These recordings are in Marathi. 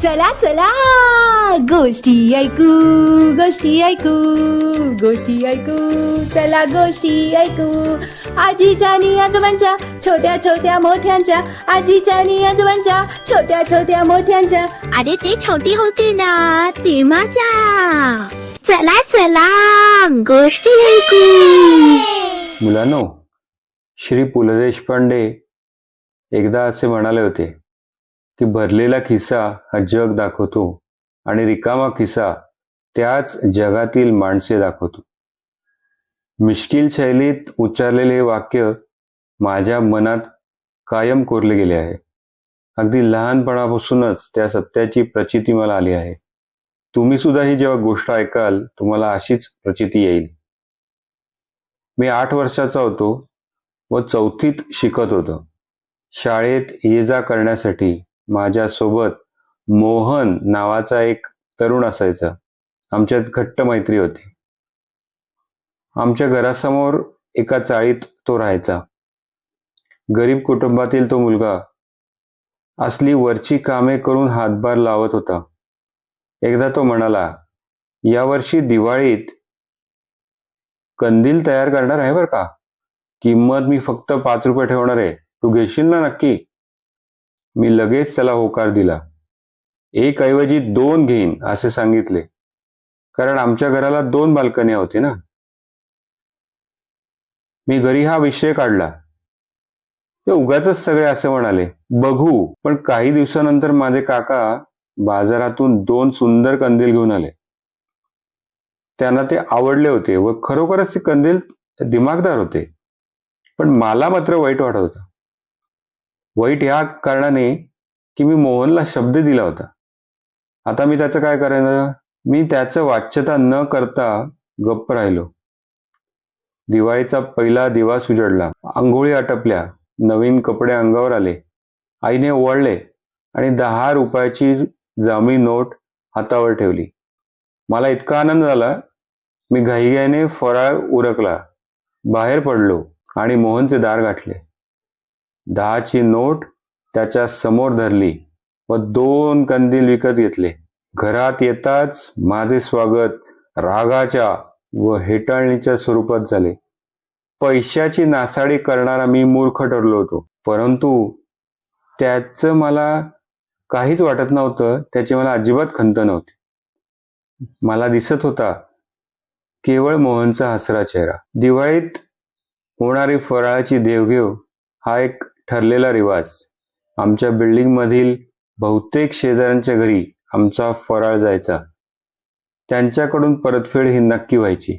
चला चला गोष्टी ऐकू गोष्टी ऐकू गोष्टी ऐकू चला गोष्टी ऐकू आजीच्या आणि आजोबांच्या छोट्या छोट्या मोठ्यांच्या आजीच्या आणि आजोबांच्या छोट्या छोट्या मोठ्यांच्या. अरे ते छोटी होती ना तेव्हाच्या. चला चला गोष्टी ऐकू. मुलांनो, श्री पु ल देशपांडे एकदा असे म्हणाले होते की भरलेला खिसा हा जग दाखवतो आणि रिकामा खिसा त्याच जगातील माणसे दाखवतो. मिश्किल शैलीत उच्चारलेले हे वाक्य माझ्या मनात कायम कोरले गेले आहे. अगदी लहानपणापासूनच त्या सत्याची प्रचिती मला आली आहे. तुम्ही सुद्धा ही जेव्हा गोष्ट ऐकाल तुम्हाला अशीच प्रचिती येईल. मी 8 वर्षाचा होतो व 4थीत शिकत होतो. शाळेत ये जा करण्यासाठी माझ्यासोबत मोहन नावाचा एक तरुण असायचा. आमच्यात घट्ट मैत्री होती. आमच्या घरासमोर एका चाळीत तो राहायचा. गरीब कुटुंबातील तो मुलगा असली वरची कामे करून हातभार लावत होता. एकदा तो म्हणाला, यावर्षी दिवाळीत कंदील तयार करणार आहे बरं का. किंमत मी फक्त 5 रुपये ठेवणार आहे. तू घेशील ना नक्की. मी लगेच त्याला होकार दिला. 1 ऐवजी 2 घेईन असे सांगितले, कारण आमच्या घराला 2 बाल्कन्या होती ना. मी घरी हा विषय काढला. ते उगाचच सगळे असे म्हणाले, बघू. पण काही दिवसानंतर माझे काका बाजारातून 2 सुंदर कंदील घेऊन आले. त्यांना ते आवडले होते व खरोखरच ते कंदील दिमागदार होते. पण मला मात्र वाईट वाटत होतं. वाईट या कारणाने की मी मोहनला शब्द दिला होता. आता मी त्याचं काय करायचं. मी त्याचं वाच्यता न करता गप्प राहिलो. दिवाळीचा पहिला दिवस उजडला. आंघोळी आटपल्या. नवीन कपडे अंगावर आले. आईने ओवाळले आणि 10 रुपयाची जांभळी नोट हातावर ठेवली. मला इतका आनंद झाला. मी घाईघाईने फराळ उरकला, बाहेर पडलो आणि मोहनचे दार गाठले. 10ची नोट त्याच्या समोर धरली व 2 कंदील विकत घेतले. घरात येताच माझे स्वागत रागाच्या व हेटाळणीच्या स्वरूपात झाले. पैशाची नासाडी करणारा मी मूर्ख ठरलो होतो. परंतु त्याचं मला काहीच वाटत नव्हतं. त्याची मला अजिबात खंत नव्हती. मला दिसत होता केवळ मोहनचा हसरा चेहरा. दिवाळीत होणारी फराळाची देवघेव हा एक ठरलेला रिवाज. आमच्या बिल्डिंगमधील बहुतेक शेजाऱ्यांच्या घरी आमचा फराळ जायचा. त्यांच्याकडून परतफेड ही नक्की व्हायची.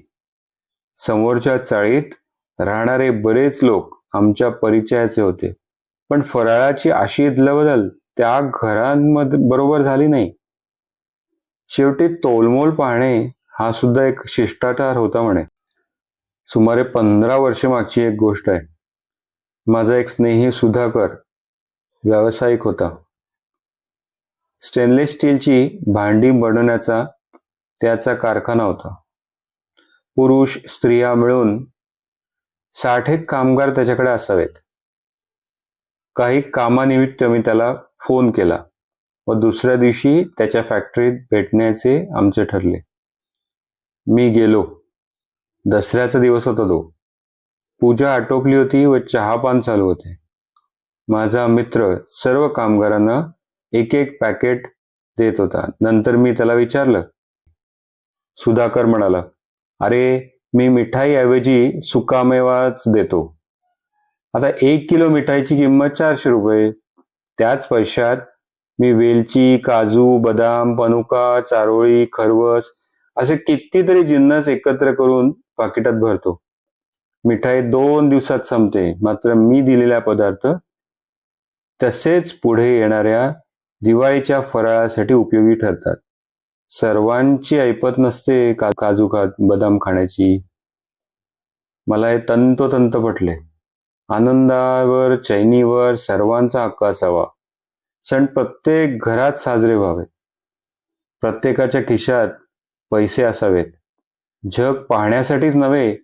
समोरच्या चाळीत राहणारे बरेच लोक आमच्या परिचयाचे होते. पण फराळाची अशी अदलाबदल त्या घरांमध्ये बरोबर झाली नाही. शेवटी तोलमोल पाहणे हा सुद्धा एक शिष्टाचार होता म्हणे. सुमारे 15 वर्षे मागची एक गोष्ट आहे. माझा एक स्नेही सुधाकर व्यावसायिक होता. स्टेनलेस स्टीलची भांडी बनवण्याचा त्याचा कारखाना होता. पुरुष स्त्रिया मिळून 60 कामगार त्याच्याकडे असावेत. काही कामानिमित्त मी त्याला फोन केला व दुसऱ्या दिवशी त्याच्या फॅक्टरीत भेटण्याचे आमचे ठरले. मी गेलो. दसऱ्याचा दिवस होता तो. पूजा आटोपली होती व चहापान चालू होते. माझा मित्र सर्व कामगारांना 1-1 पॅकेट देत होता. नंतर मी त्याला विचारलं. सुधाकर म्हणाला, अरे मी मिठाई ऐवजी सुकामेवाच देतो. आता 1 किलो मिठाईची किंमत 400 रुपये. त्याच पैशात मी वेलची, काजू, बदाम, मनुका, चारोळी, खरवस असे कितीतरी जिन्नस एकत्र करून पाकिटात भरतो. मिठाई 2 दिवसात संपते. मात्र मी दिलेला पदार्थ तसेच पुढे येणाऱ्या दिवाळीच्या फराळासाठी उपयोगी ठरतात. सर्वांची ऐपत नसते काजू बदाम खाण्याची. मला हे तंतोतंत पटले. आनंदावर, चैनीवर सर्वांचा हक्क असावा. सण प्रत्येक घरात साजरे व्हावेत. प्रत्येकाच्या खिशात पैसे असावेत. जग पाहण्यासाठीच नव्हे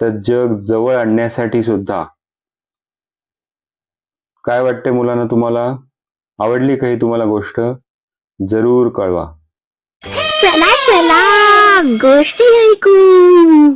तर जग जवळ आणण्यासाठी सुद्धा. काय वाटते मुलांना तुम्हाला? आवडली काही तुम्हाला गोष्ट? जरूर कळवा. चला चला गोष्टी ऐकू.